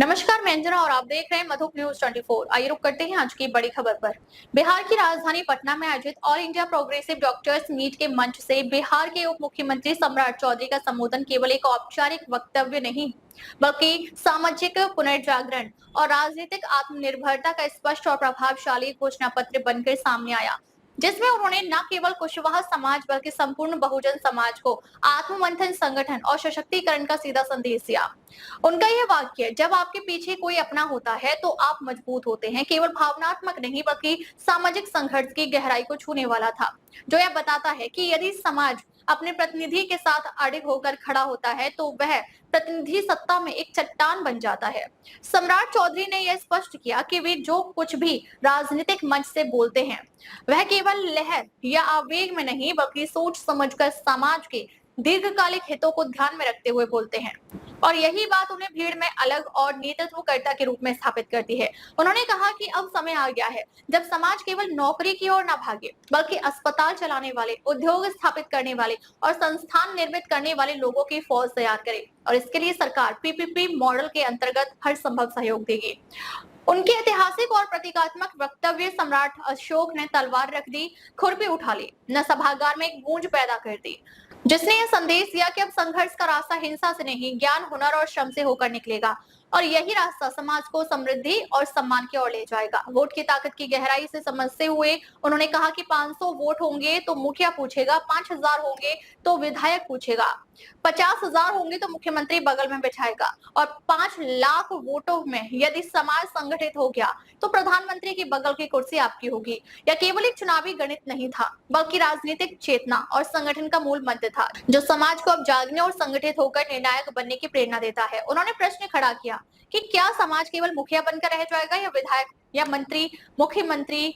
नमस्कार, मैं अंजना और आप देख रहे हैं मधुप न्यूज 24। आइए रुक करते हैं आज की बड़ी खबर पर। बिहार की राजधानी पटना में आयोजित all India progressive doctors meet के मंच से बिहार के उप मुख्यमंत्री सम्राट चौधरी का संबोधन केवल एक औपचारिक वक्तव्य नहीं, बल्कि सामाजिक पुनर्जागरण और राजनीतिक आत्मनिर्भरता का स्पष्ट और प्रभावशाली घोषणा पत्र बनकर सामने आया, जिसमें उन्होंने न केवल कुशवाहा समाज बल्कि संपूर्ण बहुजन समाज को आत्ममंथन, संगठन और सशक्तिकरण का सीधा संदेश दिया। उनका यह वाक्य, जब आपके पीछे कोई अपना होता है तो आप मजबूत होते हैं, केवल भावनात्मक नहीं बल्कि सामाजिक संघर्ष की गहराई को छूने वाला था, जो यह बताता है कि यदि समाज अपने प्रतिनिधि के साथ अड़िग होकर खड़ा होता है तो वह प्रतिनिधि सत्ता में एक चट्टान बन जाता है। सम्राट चौधरी ने यह स्पष्ट किया कि वे जो कुछ भी राजनीतिक मंच से बोलते हैं वह केवल लहर या आवेग में नहीं बल्कि सोच समझकर समाज के दीर्घकालिक हितों को ध्यान में रखते हुए बोलते हैं, और यही बात उन्हें भीड़ में अलग और नेतृत्वकर्ता के रूप में स्थापित करती है। उन्होंने कहा कि अब समय आ गया है जब समाज केवल नौकरी की ओर न भागे बल्कि अस्पताल चलाने वाले, उद्योग स्थापित करने वाले और संस्थान निर्मित करने वाले लोगों की फौज तैयार करे, और इसके लिए सरकार पीपीपी मॉडल के अंतर्गत हर संभव सहयोग देगी। उनके ऐतिहासिक और प्रतीकात्मक वक्तव्य सम्राट अशोक ने तलवार रख दी, खुरपी उठा ली, न सभागार में एक गूंज पैदा कर दी, जिसने यह संदेश दिया कि अब संघर्ष का रास्ता हिंसा से नहीं, ज्ञान, हुनर और श्रम से होकर निकलेगा, और यही रास्ता समाज को समृद्धि और सम्मान की ओर ले जाएगा। वोट की ताकत की गहराई से समझते हुए उन्होंने कहा कि 500 वोट होंगे तो मुखिया पूछेगा, 5000 होंगे तो विधायक पूछेगा, 50,000 होंगे तो मुख्यमंत्री बगल में बिछाएगा, और 5 लाख वोटों में यदि समाज संगठित हो गया तो प्रधानमंत्री की बगल की कुर्सी आपकी होगी। यह केवल एक चुनावी गणित नहीं था बल्कि राजनीतिक चेतना और संगठन का मूल मंत्र था, जो समाज को अब जागने और संगठित होकर निर्णायक बनने की प्रेरणा देता है। उन्होंने प्रश्न खड़ा किया कि क्या समाज केवल मुखिया बनकर रह जाएगा या विधायक या मंत्री, मुख्यमंत्री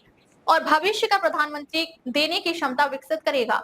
और भविष्य का प्रधानमंत्री देने की क्षमता विकसित करेगा।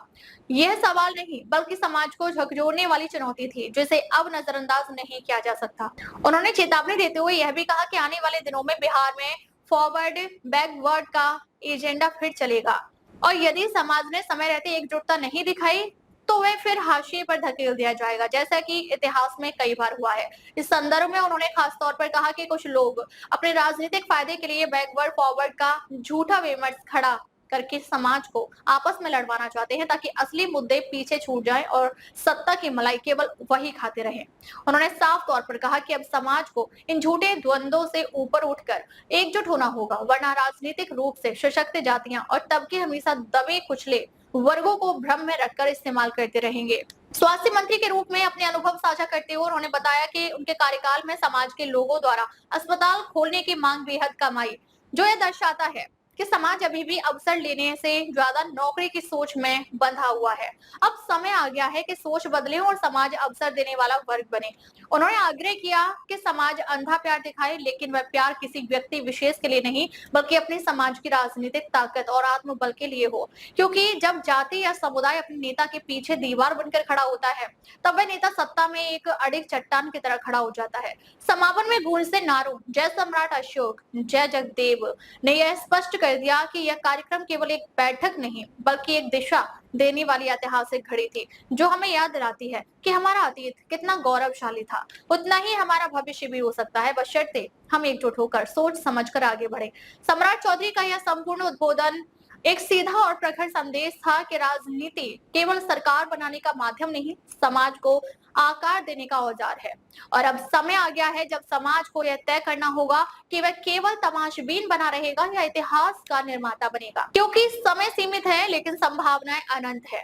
यह सवाल नहीं बल्कि समाज को झकझोरने वाली चुनौती थी, जिसे अब नजरअंदाज नहीं किया जा सकता। उन्होंने चेतावनी देते हुए यह भी कहा कि आने वाले दिनों में बिहार में फॉरवर्ड बैकवर्ड का एजेंडा फिर चलेगा, और यदि समाज ने समय रहते एकजुटता नहीं दिखाई तो वह फिर हाशिए पर धकेल दिया जाएगा, जैसा कि इतिहास में कई बार हुआ है। इस संदर्भ में उन्होंने खास तौर पर कहा कि कुछ लोग अपने राजनीतिक फायदे के लिए बैकवर्ड फॉरवर्ड का झूठा विमर्श खड़ा करके समाज को आपस में लड़वाना चाहते हैं, ताकि असली मुद्दे पीछे छूट जाएं और सत्ता की मलाई केवल वही खाते रहें। उन्होंने साफ तौर पर कहा कि अब समाज को इन झूठे द्वंद्वों से ऊपर उठकर एकजुट होना होगा, वरना राजनीतिक रूप से सशक्त जातियां और तबके हमेशा दबे कुचले वर्गों को भ्रम में रखकर इस्तेमाल करते रहेंगे। स्वास्थ्य मंत्री के रूप में अपने अनुभव साझा करते हुए उन्होंने बताया कि उनके कार्यकाल में समाज के लोगों द्वारा अस्पताल खोलने की मांग बेहद कम आई, जो यह दर्शाता है कि समाज अभी भी अवसर लेने से ज्यादा नौकरी की सोच में बंधा हुआ है। अब समय आ गया है कि सोच बदले और समाज अवसर देने वाला वर्ग बने। उन्होंने आग्रह किया कि समाज अंधा प्यार दिखाए, लेकिन वह प्यार किसी व्यक्ति विशेष के लिए नहीं बल्कि अपने समाज की राजनीतिक ताकत और आत्मबल के लिए हो, क्योंकि जब जाति या समुदाय अपने नेता के पीछे दीवार बनकर खड़ा होता है तब वह नेता सत्ता में एक अड़िग चट्टान की तरह खड़ा हो जाता है। समापन में गूंजते नारों जय सम्राट अशोक, जय जगदेव ने यह स्पष्ट कर दिया कि यह कार्यक्रम केवल एक बैठक नहीं बल्कि एक दिशा देने वाली ऐतिहासिक घड़ी थी, जो हमें याद दिलाती है कि हमारा अतीत कितना गौरवशाली था, उतना ही हमारा भविष्य भी हो सकता है, बशर्ते हम एकजुट होकर सोच समझकर आगे बढ़े। सम्राट चौधरी का यह संपूर्ण उद्बोधन एक सीधा और प्रखर संदेश था कि राजनीति केवल सरकार बनाने का माध्यम नहीं, समाज को आकार देने का औजार है, और अब समय आ गया है जब समाज को यह तय करना होगा कि वह केवल तमाशबीन बना रहेगा या इतिहास का निर्माता बनेगा, क्योंकि समय सीमित है लेकिन संभावनाएं अनंत है।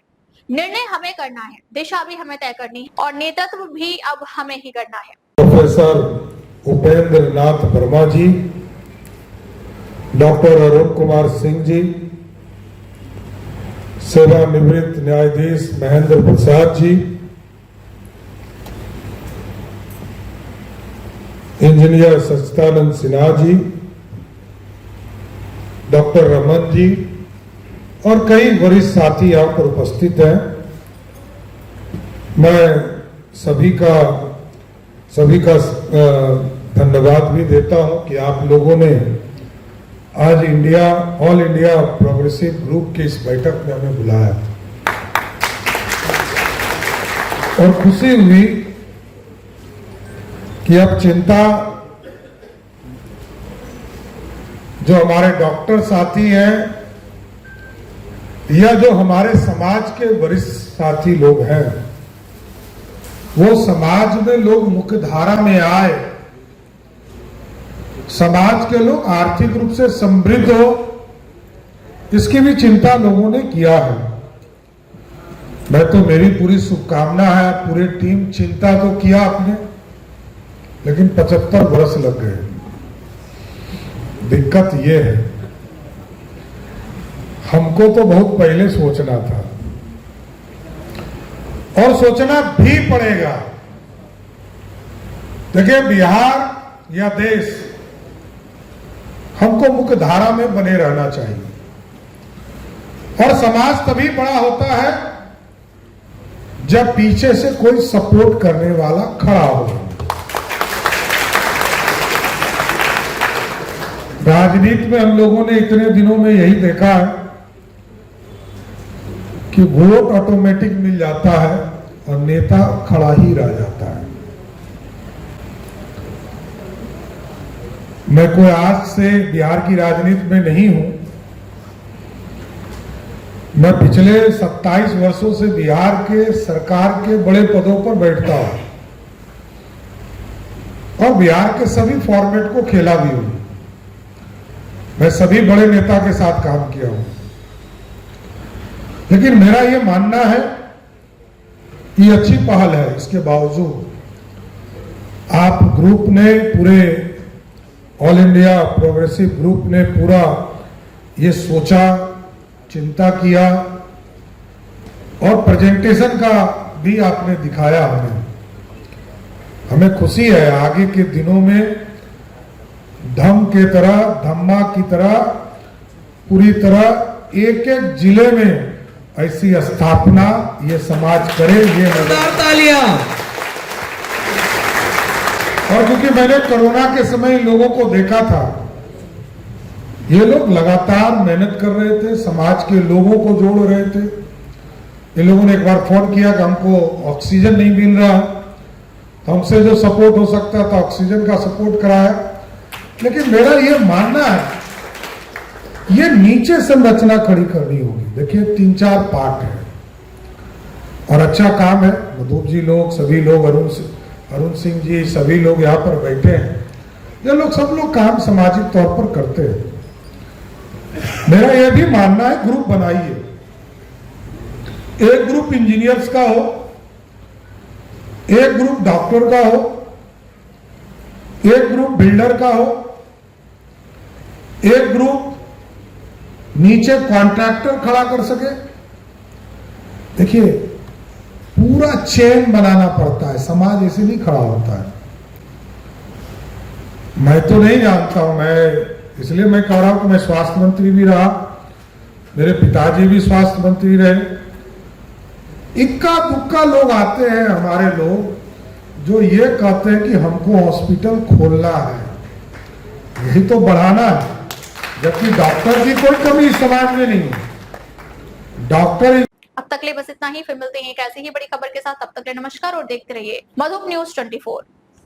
निर्णय हमें करना है, दिशा भी हमें तय करनी है और नेतृत्व भी अब हमें ही करना है। प्रोफेसर उपेंद्र नाथ वर्मा जी, डॉक्टर अरुण कुमार सिंह जी, सेवानिवृत्त न्यायाधीश महेंद्र प्रसाद जी, इंजीनियर सच्चिदानंद सिन्हा जी, डॉक्टर रमन जी और कई वरिष्ठ साथी यहाँ पर उपस्थित हैं। मैं सभी का धन्यवाद भी देता हूं कि आप लोगों ने आज ऑल इंडिया प्रोग्रेसिव ग्रुप की इस बैठक में हमें बुलाया और खुशी हुई कि अब चिंता जो हमारे डॉक्टर साथी हैं या जो हमारे समाज के वरिष्ठ साथी लोग हैं, वो समाज में लोग मुख्य धारा में आए, समाज के लोग आर्थिक रूप से समृद्ध हो, इसकी भी चिंता लोगों ने किया है। मैं तो मेरी पूरी शुभकामना है, पूरी टीम चिंता तो किया आपने, लेकिन 75 वर्ष लग गए। दिक्कत ये है, हमको तो बहुत पहले सोचना था और सोचना भी पड़ेगा। देखिए, बिहार या देश हमको मुख्य धारा में बने रहना चाहिए, और समाज तभी बड़ा होता है जब पीछे से कोई सपोर्ट करने वाला खड़ा हो। राजनीति में हम लोगों ने इतने दिनों में यही देखा है कि वोट ऑटोमेटिक मिल जाता है और नेता खड़ा ही रह जाता है। मैं कोई आज से बिहार की राजनीति में नहीं हूं, मैं पिछले 27 वर्षों से बिहार के सरकार के बड़े पदों पर बैठता हूं और बिहार के सभी फॉर्मेट को खेला भी हूं। मैं सभी बड़े नेता के साथ काम किया हूं, लेकिन मेरा यह मानना है ये अच्छी पहल है। इसके बावजूद आप ग्रुप ने, पूरे ऑल इंडिया प्रोग्रेसिव ग्रुप ने पूरा ये सोचा, चिंता किया और प्रेजेंटेशन का भी आपने दिखाया हमें खुशी है। आगे के दिनों में धम के तरह, धम्मा की तरह पूरी तरह एक एक जिले में ऐसी स्थापना ये समाज करे, ये तालियां। और क्योंकि मैंने कोरोना के समय लोगों को देखा था, ये लोग लगातार मेहनत कर रहे थे, समाज के लोगों को जोड़ रहे थे। ये लोगों ने एक बार फोन किया कि हमको ऑक्सीजन नहीं मिल रहा, तो हमसे जो सपोर्ट हो सकता था ऑक्सीजन का सपोर्ट कराया। लेकिन मेरा ये मानना है ये नीचे संरचना खड़ी करनी होगी। देखिए, 3-4 पार्ट है और अच्छा काम है। मधुप जी लोग, सभी लोग, अरुण सिंह जी, सभी लोग यहाँ पर बैठे हैं। ये लोग सब लोग काम सामाजिक तौर पर करते हैं। मेरा यह भी मानना है ग्रुप बनाइए, एक ग्रुप इंजीनियर्स का हो, एक ग्रुप डॉक्टर का हो, एक ग्रुप बिल्डर का हो, एक ग्रुप नीचे कॉन्ट्रैक्टर खड़ा कर सके। देखिए, पूरा चेन बनाना पड़ता है, समाज ऐसे नहीं खड़ा होता है। मैं तो नहीं जानता हूं, मैं इसलिए मैं कह रहा हूं कि मैं स्वास्थ्य मंत्री भी रहा, मेरे पिताजी भी स्वास्थ्य मंत्री रहे। इक्का दुक्का लोग आते हैं हमारे लोग जो ये कहते हैं कि हमको हॉस्पिटल खोलना है, यही तो बढ़ाना है, जबकि डॉक्टर की कोई कमी समाज में नहीं है। डॉक्टर अब तक ले बस इतना ही, फिर मिलते हैं एक ऐसी ही बड़ी खबर के साथ। तब तक के नमस्कार और देखते रहिए मधुप न्यूज़ 24।